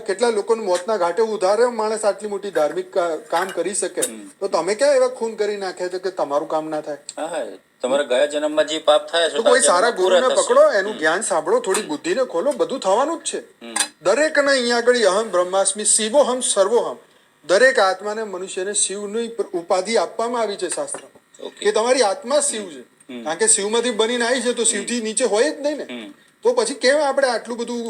કેટલા લોકોને મોતના ઘાટે ઉધારે માણસ આટલી મોટી ધાર્મિક કામ કરી શકે, તો તમે ક્યાં એવા ખૂન કરી નાખે છે કે તમારું કામ ના થાય? હા, તમારા ગયા જન્મમાં જે પાપ થયા છે તો કોઈ સારા ગુરુને પકડો, એનું જ્ઞાન સાંભળો, થોડી બુદ્ધિને ખોલો, બધું થવાનું જ છે. દરેકને અહીંયા આગળ અહમ બ્રહ્માસ્મિ શિવોહમ સર્વોહમ, દરેક આત્માને મનુષ્યને શિવની ઉપાધિ આપવામાં આવી છે શાસ્ત્રમાં, કે તમારી આત્મા શિવ છે. કારણ કે શિવમાંથી બનીને આવી છે તો શિવથી નીચે હોય જ નહીં ને. તો પછી કેમ આપણે આટલું બધું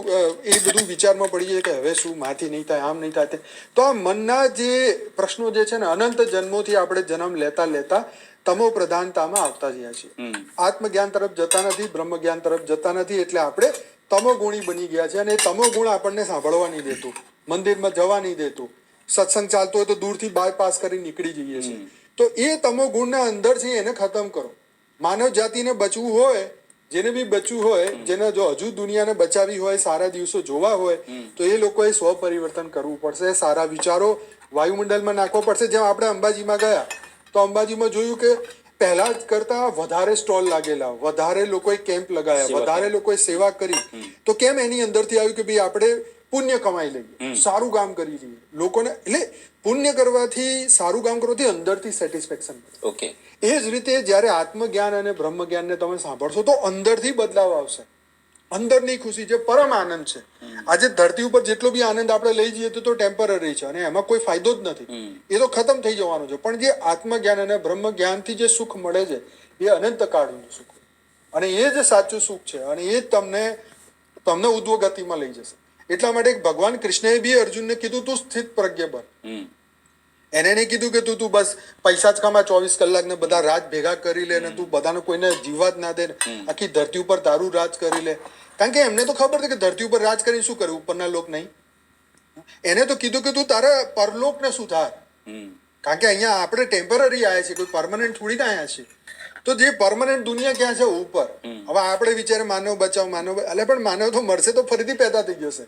એ બધું વિચારમાં પડીએ કે હવે શું માથી નહીં થાય, આમ નહીં થાય? તો આ મનના જે પ્રશ્નો જે છે ને, અનંત જન્મોથી આપણે જન્મ લેતા લેતા તમો પ્રધાનતામાં આવતા જયા છીએ. આત્મજ્ઞાન તરફ જતા નથી, બ્રહ્મ જ્ઞાન તરફ જતા નથી, એટલે આપણે તમો ગુણી બની ગયા છે. અને એ તમો ગુણ આપણને સાંભળવા નહીં દેતું, મંદિરમાં જવા નહીં દેતું, સત્સંગ ચાલતો હોય તો દૂરથી બાયપાસ કરી નીકળી જઈએ છીએ. તો એ તમો ગુણના અંદર છે એને ખતમ કરો. માનવ જાતિને બચવું હોય, જેને બી બચવું હોય, જેને જો હજુ દુનિયાને બચાવી હોય, સારા દિવસો જોવા હોય, તો એ લોકોએ સ્વ પરિવર્તન કરવું પડશે. સારા વિચારો વાયુમંડળમાં નાખવો પડશે. જેમ આપણે અંબાજીમાં ગયા તો અંબાજીમાં જોયું કે પહેલા કરતા વધારે સ્ટોલ લાગેલા, વધારે લોકોએ કેમ્પ લગાયા, વધારે લોકોએ સેવા કરી. તો કેમ એની અંદરથી આવ્યું કે ભાઈ આપણે પુણ્ય કમાઈ લઈએ, સારું કામ કરી લઈએ લોકોને. એટલે પુણ્ય કરવાથી, સારું કામ કરવાથી અંદરથી સેટિસ્ફેક્શન મળે. ઓકે, એ જ રીતે જ્યારે આત્મજ્ઞાન અને બ્રહ્મ જ્ઞાનને તમે સાંભળશો તો અંદરથી બદલાવ આવશે. અંદરની ખુશી છે, પરમ આનંદ છે. આજે ધરતી ઉપર જેટલો બી આનંદ આપણે લઈ જઈએ તો ટેમ્પરરી છે અને એમાં કોઈ ફાયદો જ નથી, એ તો ખતમ થઈ જવાનો છે. પણ જે આત્મજ્ઞાન અને બ્રહ્મ જ્ઞાનથી જે સુખ મળે છે એ અનંત કાળનું સુખ, અને એ જ સાચું સુખ છે, અને એ જ તમને ઉદ્વ ગતિમાં લઈ જશે. એટલા માટે ભગવાન કૃષ્ણએ બી અર્જુનને કીધું તું સ્થિત પ્રજ્ઞ બન. એને નહીં કીધું કે તું બસ પૈસા જ કમા 24 કલાક ને બધા રાજ ભેગા કરી લે ને તું બધાને કોઈને જીવવા જ ના દે, આખી ધરતી ઉપર તારું રાજ કરી લે. કારણ કે એમને તો ખબર છે કે ધરતી ઉપર રાજ કરીને શું કર્યું, ઉપરના લોક નહીં. એને તો કીધું કે તું તારા પરલોકને સુધાર. કારણ કે અહીંયા આપણે ટેમ્પરરી આવ્યા છીએ, કોઈ પરમનન્ટ થોડી ના આવ્યા છીએ. તો જે પરમનન્ટ દુનિયા ક્યાં છે? ઉપર. હવે આપણે વિચારે માનવ બચાવ માનવ, એટલે પણ માનવ તો મરશે તો ફરીથી પેદા થઈ જશે.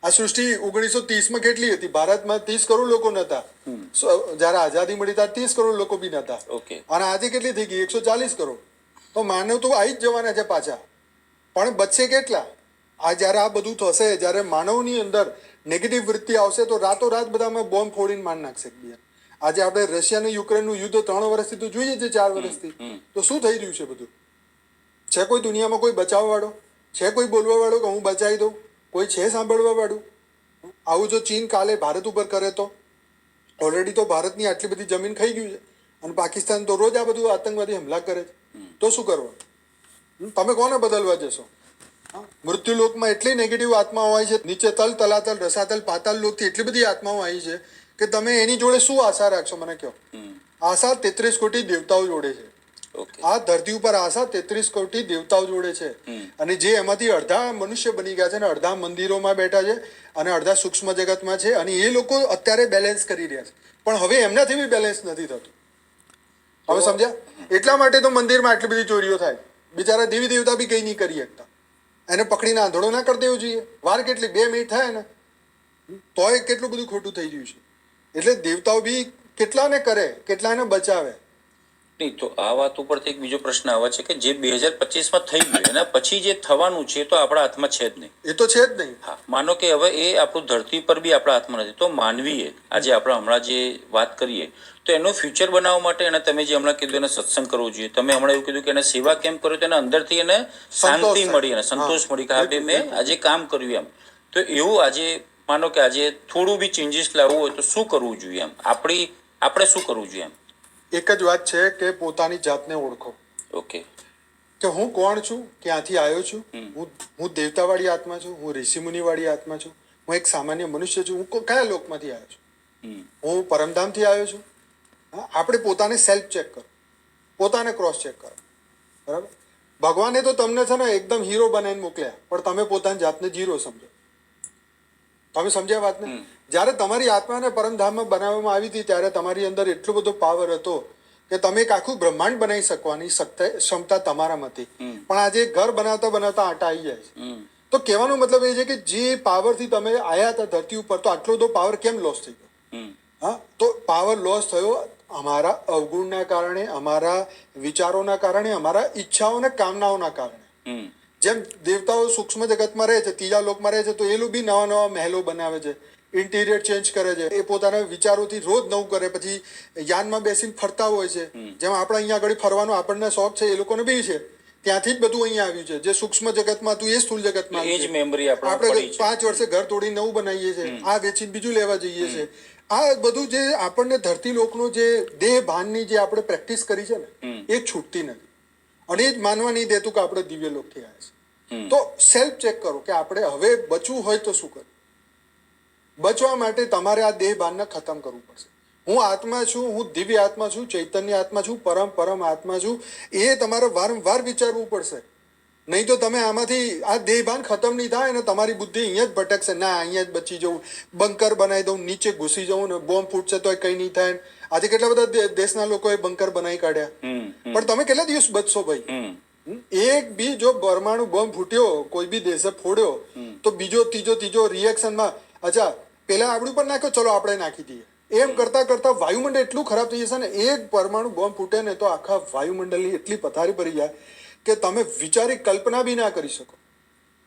આ સૃષ્ટિ 1930 કેટલી હતી? ભારતમાં 30 કરોડ લોકો નતા. જયારે આઝાદી મળી ત્યારે 30 કરોડ લોકો બી નતા. ઓકે. અને આજે કેટલી થઈ ગઈ? 140 કરોડ. તો માનવ તો આવી જ જવાના છે પાછા, પણ બચશે કેટલા? આ જયારે આ બધું થશે, જયારે માનવની અંદર નેગેટિવ વૃત્તિ આવશે તો રાતોરાત બધામાં બોમ્બ ફોડીને માર નાખશે એકબીજા. આજે આપણે રશિયા અને યુક્રેનનું યુદ્ધ 3 વર્ષથી તો જોઈએ છે, 4 વર્ષથી. તો શું થઈ રહ્યું છે બધું? છે કોઈ દુનિયામાં કોઈ બચાવવા વાળો? છે કોઈ બોલવા વાળો કે હું બચાવી દઉં? કોઈ છે સાંભળવા વાળું? આવું જો ચીન કાલે ભારત ઉપર કરે તો ઓલરેડી તો ભારતની આટલી બધી જમીન ખાઈ ગયું છે, અને પાકિસ્તાન તો રોજ આ બધું આતંકવાદી હુમલા કરે છે. તો શું કરવાનું? તમે કોને બદલવા જશો? મૃત્યુલોકમાં એટલી નેગેટિવ આત્માઓ આવી છે, નીચે તલ તલાતલ રસાતલ પાતાલ લોકથી એટલી બધી આત્માઓ આવી છે કે તમે એની જોડે શું આશા રાખશો? મને કહો. આશા 33 કોટી દેવતાઓ જોડે છે. ઓકે. આ ધરતી ઉપર આશા 33 કોટી દેવતાઓ જોડે છે, અને જે એમાંથી અડધા મનુષ્ય બની ગયા છે, અને અડધા મંદિરોમાં બેઠા છે, અને અડધા સૂક્ષ્મ જગતમાં છે, અને એ લોકો અત્યારે બેલેન્સ કરી રહ્યા છે. પણ હવે એમનાથી બી બેલેન્સ નથી થતું. હવે સમજ્યા? એટલા માટે તો મંદિરમાં આટલી બધી ચોરીઓ થાય. બિચારા દેવી દેવતા બી કઈ નહીં કરી શકતા. એને પકડીને આંધળો ના કરી દેવું જોઈએ. વાર કેટલી? 2 મિનિટ થાય ને તોય કેટલું બધું ખોટું થઈ રહ્યું છે. એટલે દેવતાઓ બી કેટલાને કરે, કેટલાને બચાવે. નહીં તો આ વાત ઉપરથી એક બીજો પ્રશ્ન આવે છે કે જે 2025માં થઈ ગયું એના પછી જે થવાનું છે એ તો આપણા હાથમાં છે જ નહીં. એ તો છે જ નહીં. હા, માનો કે હવે એ આપણું ધરતી પર બી આપણા હાથમાં નથી, તો માનવીએ આજે આપણે હમણાં જે વાત કરીએ તો એનું ફ્યુચર બનાવવા માટે એને તમે જે હમણાં કીધું એને સત્સંગ કરવો જોઈએ. તમે હમણાં એવું કીધું કે એને સેવા કેમ કર્યો તો એને અંદરથી એને શાંતિ મળી અને સંતોષ મળી કે હા ભાઈ મેં આજે કામ કર્યું એમ. તો એવું આજે માનો કે આજે થોડું બી ચેન્જીસ લાવવું હોય તો શું કરવું જોઈએ એમ? આપણે શું કરવું જોઈએ એમ? એક જ વાત છે કે પોતાની જાતને ઓળખો. ઓકે. કે હું કોણ છું, ક્યાંથી આવ્યો છું. હું દેવતાવાળી આત્મા છું, હું ઋષિમુનિવાળી આત્મા છું, હું એક સામાન્ય મનુષ્ય છું, હું કયા લોકમાંથી આવ્યો છું, હું પરમધામથી આવ્યો છું. આપણે પોતાને સેલ્ફ ચેક કરો, પોતાને ક્રોસ ચેક કરો. બરાબર? ભગવાને તો તમને છે ને એકદમ હીરો બનાવીને મોકલ્યા, પણ તમે પોતાની જાતને જીરો સમજો. તમે સમજ્યા વાતને? જ્યારે તમારી આત્માને પરમધામમાં બનાવવામાં આવી હતી ત્યારે તમારી અંદર એટલો બધો પાવર હતો કે તમે એક આખું બ્રહ્માંડ બનાવી શકવાની ક્ષમતા તમારામાં હતી. પણ આજે ઘર બનાવતા બનાવતા આટા આવી જાય છે. તો કહેવાનો મતલબ એ છે કે જે પાવરથી તમે આયા હતા ધરતી ઉપર, તો આટલો બધો પાવર કેમ લોસ થઈ ગયો? હા, તો પાવર લોસ થયો અમારા અવગુણના કારણે, અમારા વિચારોના કારણે, અમારા ઈચ્છાઓને કામનાઓના કારણે. જેમ દેવતાઓ સૂક્ષ્મ જગતમાં રહે છે, ત્રીજા લોકમાં રહે છે, તો એ લોકો બી નવા નવા મહેલો બનાવે છે, ઇન્ટિરિયર ચેન્જ કરે છે, એ પોતાના વિચારોથી રોજ નવું કરે, પછી યાનમાં બેસીને ફરતા હોય છે. જેમ આપણે અહીંયા આગળ ફરવાનો આપણને શોખ છે, એ લોકોને બી છે. ત્યાંથી જ બધું અહીંયા આવ્યું છે. જે સૂક્ષ્મ જગતમાં હતું એ સ્થૂળ જગતમાં એ જ મેમરી આપણે 5 વર્ષે ઘર તોડી નવું બનાવીએ છીએ, આ વેચીને બીજું લેવા જઈએ છીએ. આ બધું જે આપણને ધરતી લોકનો જે દેહ ભાનની જે આપણે પ્રેક્ટિસ કરી છે ને, એ છૂટતી નથી. અને એ જ માનવા નહીં દેતું કે આપણે દિવ્ય લોકથી આવ્યા છે. તો સેલ્ફ ચેક કરો કે આપણે હવે બચવું હોય તો શું કરવું. બચવા માટે તમારે આ દેહ ભાનને ખતમ કરવું પડશે. હું આત્મા છું, હું દિવ્ય આત્મા છું, ચૈતન્ય આત્મા છું, પરમ આત્મા છું, એ તમારે વારંવાર વિચારવું પડશે. નહીં તો તમે આમાંથી આ દેહ ભાન ખતમ નહીં થાય અને તમારી બુદ્ધિ અહીંયા જ ભટકશે. ના, અહીંયા જ બચી જવું, બંકર બનાવી દઉં, નીચે ઘૂસી જવું ને બોમ્બ ફૂટશે તો કંઈ નહીં થાય. આજે કેટલા બધા દેશના લોકોએ બંકર બનાવી કાઢ્યા, પણ તમે કેટલા દિવસ બચશો ભાઈ? એક બી જો પરમાણુ બોમ્બ ફૂટ્યો, કોઈ બી દેશે ફોડ્યો, તો બીજો ત્રીજો રિએક્શનમાં અચ્છા પેલા આપણી ઉપર નાખ્યો, ચલો આપણે નાખી દઈએ. એમ કરતા કરતા વાયુમંડળ એટલું ખરાબ થઈ જશે ને, એક પરમાણુ બોમ્બ ફૂટે ને તો આખા વાયુમંડળની એટલી પથારી પડી જાય કે તમે વિચારી કલ્પના બી ના કરી શકો.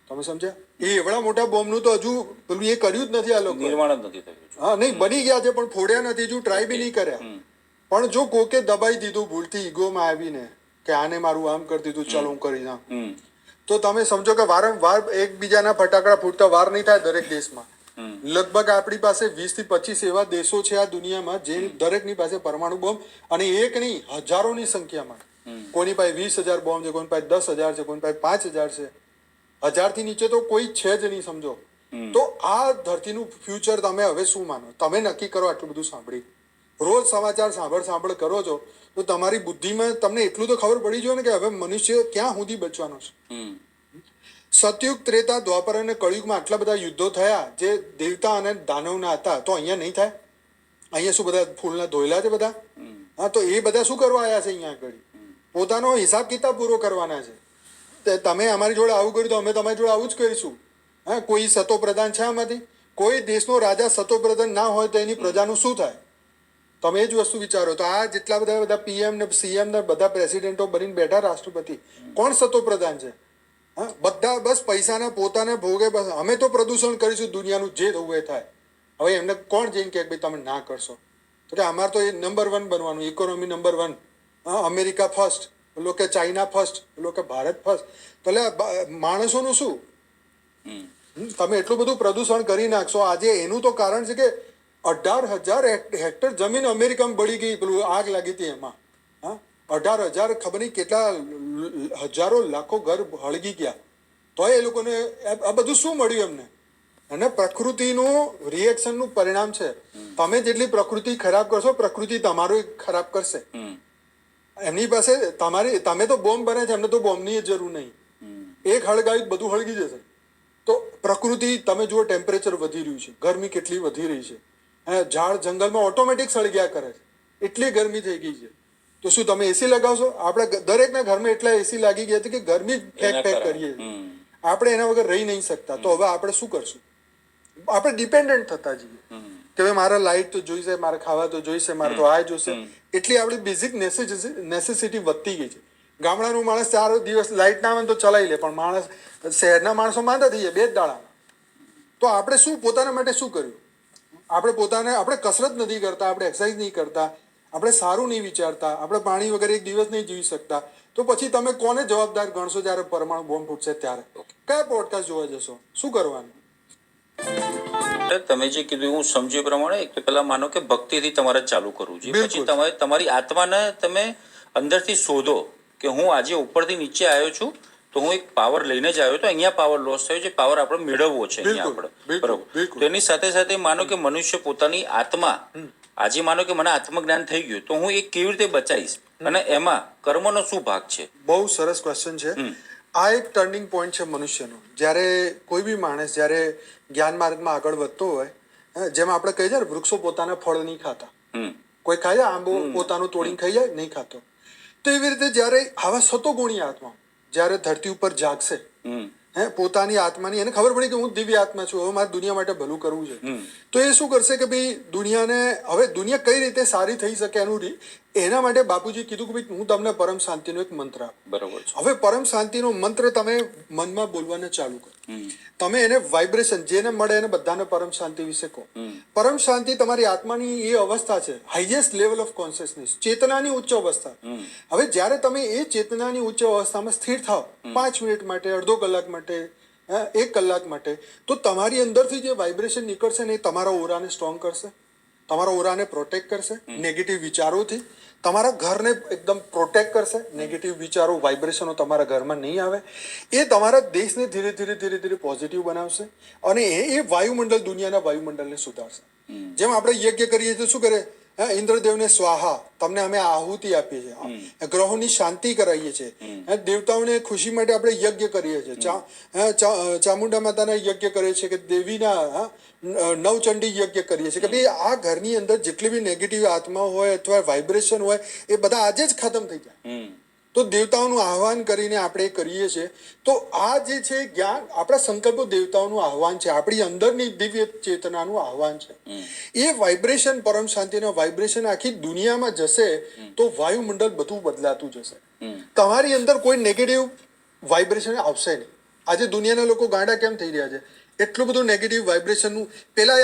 તમે સમજ્યા? એ એવડા મોટા બોમ્બનું તો હજુ પેલું એ કર્યું જ નથી આ લોકો. નિર્માણ જ નથી થયું. હા, નહીં બની ગયા છે પણ ફોડ્યા નથી, હજુ ટ્રાય બી નહીં કર્યા. પણ જો કોકે દબાઈ દીધું ભૂલથી ઈગોમાં આવીને કે આને મારું આમ કરી દીધું, ચાલો હું કરી દઉં, તો તમે સમજો કે વારંવાર એકબીજાના ફટાકડા ફૂટતા વાર નહીં થાય દરેક દેશમાં. લગભગ આપણી પાસે 20 થી 25 એવા દેશો છે આ દુનિયામાં જે દરેકની પાસે પરમાણુ બોમ્બ, અને એક નહીં હજારોની સંખ્યામાં. કોઈની પાસે 20,000 બોમ્બ છે, કોઈની પાસે 10,000 છે, કોઈની પાસે 5,000 છે. 1000 થી નીચે તો કોઈ છે જ નહીં, સમજો. તો આ ધરતીનું ફ્યુચર તમે હવે શું માનો? તમે નક્કી કરો. આટલું બધું સાંભળી, રોજ સમાચાર સાંભળ કરો છો, તો તમારી બુદ્ધિમાં તમને એટલું તો ખબર પડી જોઈએ ને કે હવે મનુષ્ય ક્યાં સુધી બચવાનો છે. સતયુગ, ત્રેતા, દ્વાપર અને કળિયુગમાં આટલા બધા યુદ્ધો થયા જે દેવતા અને દાનવના હતા, તો અહીંયા નહીં થાય? અહીંયા શું બધા ફૂલના ધોયલા છે બધા? હા, તો એ બધા શું કરવા આવ્યા છે અહીંયા આગળ? પોતાનો હિસાબ કિતાબ પૂરો કરવાના છે. તમે અમારી જોડે આવું કર્યું તો અમે તમારી જોડે આવું જ કરીશું. હા, કોઈ સતો પ્રધાન છે આમાંથી? કોઈ દેશનો રાજા સતો પ્રધાન ના હોય તો એની પ્રજાનું શું થાય? તમે એ જ વસ્તુ વિચારો. તો આ જેટલા બધા પીએમ ને સીએમ ને બધા પ્રેસિડેન્ટો બનીને બેઠા રાષ્ટ્રપતિ, કોણ સતો પ્રધાન છે? હા, બધા બસ પૈસાના પોતાને ભોગે. બસ અમે તો પ્રદૂષણ કરીશું, દુનિયાનું જે થવું એ થાય. હવે એમને કોણ જઈને કે ભાઈ તમે ના કરશો? તો કે અમારે તો એ નંબર 1 બનવાનું, ઇકોનોમી નંબર 1. હા, અમેરિકા ફર્સ્ટ, પેલો કે ચાઇના ફર્સ્ટ, પેલો કે ભારત ફર્સ્ટ. તો એટલે માણસોનું શું? તમે એટલું બધું પ્રદૂષણ કરી નાખશો. આજે એનું તો કારણ છે કે 18,000 હેક્ટર જમીન અમેરિકામાં બળી ગઈ, પેલું આગ લાગી હતી એમાં. હા, 18,000 ખબર નહીં કેટલા હજારો લાખો ઘર હળગી ગયા. તો એ લોકોને આ બધું શું મળ્યું એમને? અને પ્રકૃતિનું રિએક્શનનું પરિણામ છે. તમે જેટલી પ્રકૃતિ ખરાબ કરશો, પ્રકૃતિ તમારું ખરાબ કરશે. એમની પાસે તમે તો બોમ્બ બને છે, એમને તો બોમ્બની જરૂર નહીં. એક હળગાવી બધું હળગી જશે. તો પ્રકૃતિ તમે જુઓ, ટેમ્પરેચર વધી રહ્યું છે, ગરમી કેટલી વધી રહી છે. ઝાડ જંગલમાં ઓટોમેટિક સળગ્યા કરે છે, એટલી ગરમી થઈ ગઈ છે. તો શું તમે એસી લગાવશો? આપણે દરેકના ઘરમાં એટલા એસી લાગી ગયા છે કે ગરમી ફેક કરીએ. આપણે એના વગર રહી નહીં શકતા. તો હવે આપણે શું કરશું? આપણે ડિપેન્ડન્ટ થતા જઈએ કે ભાઈ મારે લાઇટ તો જોઈશે, મારે ખાવા તો જોઈશે, મારે તો આ જોઈશે. એટલી આપણી બેઝિક નેસેસિટી વધતી ગઈ છે. ગામડાનું માણસ 4 દિવસ લાઇટ ના આવે તો ચલાવી લે, પણ શહેરના માણસો માંદા થઈ જાય 2 જ દાડામાં. તો આપણે શું પોતાના માટે શું કર્યું? આપણે કસરત નથી કરતા, આપણે એક્સરસાઇઝ નહીં કરતા, આપણે સારું નહીં વિચારતા, આપણે પાણી વગર એક દિવસ નહીં જીવી શકતા. તો પછી તમે કોને જવાબદાર ગણશો જ્યારે પરમાણુ બોમ્બ ફૂટશે ત્યારે? કયા પોડકાસ્ટ જોવા જશો? શું કરવાનું? તમે જે કીધું હું સમજ્યું પ્રમાણે, એક તો પેલા માનો કે ભક્તિથી તમારે ચાલુ કરવું જોઈએ. પછી તમારી આત્માને તમે અંદરથી શોધો કે હું આજે ઉપરથી નીચે આવ્યો છું, તો હું એક પાવર લઈને જ આવ્યો તો અહીંયા પાવર લોસ થયો છે, પાવર આપણે મેળવવો છે અહીંયા આપણે, બરોબર? તો એની સાથે સાથે માનો કે મનુષ્ય પોતાની આત્મા, આજે માનો કે મને આત્મજ્ઞાન થઈ ગયું, તો હું એ કેવી રીતે બચાવીશ અને એમાં કર્મનો શું ભાગ છે? બહુ સરસ ક્વેશ્ચન છે. આ એક ટર્નિંગ પોઈન્ટ છે મનુષ્યનો. જ્યારે કોઈ બી માણસ જ્યારે જ્ઞાન માર્ગમાં આગળ વધતો હોય, જેમ આપણે કહીએ ને, વૃક્ષો પોતાના ફળ નહીં ખાતા. કોઈ ખાય આંબો પોતાનું તોડીને ખાઈ જાય? નહીં ખાતો. તો એવી રીતે જ્યારે આવા સતોગુણી આત્મા જ્યારે ધરતી ઉપર જાગશે, પોતાની આત્માની, એને ખબર પડી કે હું દિવ્ય આત્મા છું, હવે મારે દુનિયા માટે ભલું કરવું છે, તો એ શું કરશે કે ભાઈ દુનિયાને, હવે દુનિયા કઈ રીતે સારી થઈ શકે એના માટે બાપુજી કીધું કે ભાઈ હું તમને પરમ શાંતિનો એક મંત્ર આપું. બરોબર. હવે પરમ શાંતિનો મંત્ર તમે મનમાં બોલવાને ચાલુ કરો. તમે એને વાઇબ્રેશન જેને મળે એને બધાને પરમ શાંતિ વિશે કહો. પરમ શાંતિ તમારી આત્માની એ અવસ્થા છે, હાઈએસ્ટ લેવલ ઓફ કોન્શિયસનેસ, ચેતનાની ઉચ્ચ અવસ્થા. હવે જ્યારે તમે એ ચેતનાની ઉચ્ચ અવસ્થામાં સ્થિર થાવ 5 મિનિટ માટે, અડધો કલાક માટે, 1 કલાક માટે, તો તમારી અંદરથી જે વાઇબ્રેશન નીકળશે ને એ તમારા ઓરાને સ્ટ્રોંગ કરશે, તમારા ઓરાને પ્રોટેક્ટ કરશે નેગેટિવ વિચારોથી, તમારા ઘરને એકદમ પ્રોટેક્ટ કરશે, નેગેટિવ વિચારો, વાઇબ્રેશનો તમારા ઘરમાં નહીં આવે. એ તમારા દેશને ધીરે ધીરે ધીરે ધીરે પોઝિટિવ બનાવશે અને એ વાયુમંડળ, દુનિયાના વાયુમંડળને સુધારશે. જેમ આપણે યજ્ઞ કરીએ તો શું કરે? ઇન્દ્રદેવને સ્વાહા, તમને અમે આહુતિ આપીએ છીએ, ગ્રહોની શાંતિ કરાવીએ છીએ, દેવતાઓને ખુશી માટે આપણે યજ્ઞ કરીએ છીએ, ચામુંડા માતાના યજ્ઞ કરીએ છીએ, કે દેવીના નવચંડી યજ્ઞ કરીએ છીએ કે ભાઈ આ ઘરની અંદર જેટલી બી નેગેટિવ આત્મા હોય અથવા વાઇબ્રેશન હોય એ બધા આજે જ ખતમ થઈ જાય. તો દેવતાઓનું આહવાન કરીને આપણે કરીએ છીએ. તો આ જે છે જ્ઞાન, આપણા સંકલ્પો દેવતાઓનું આહવાન છે, આપણી અંદરની દિવ્ય ચેતનાનું આહવાન છે. એ વાઇબ્રેશન, પરમ શાંતિના વાઇબ્રેશન આખી દુનિયામાં જશે તો વાયુમંડળ બધું બદલાતું જશે. તમારી અંદર કોઈ નેગેટિવ વાઇબ્રેશન આવશે નહીં. આજે દુનિયાના લોકો ગાંડા કેમ થઈ રહ્યા છે? એટલું બધું નેગેટિવ વાઇબ્રેશનનું પેલા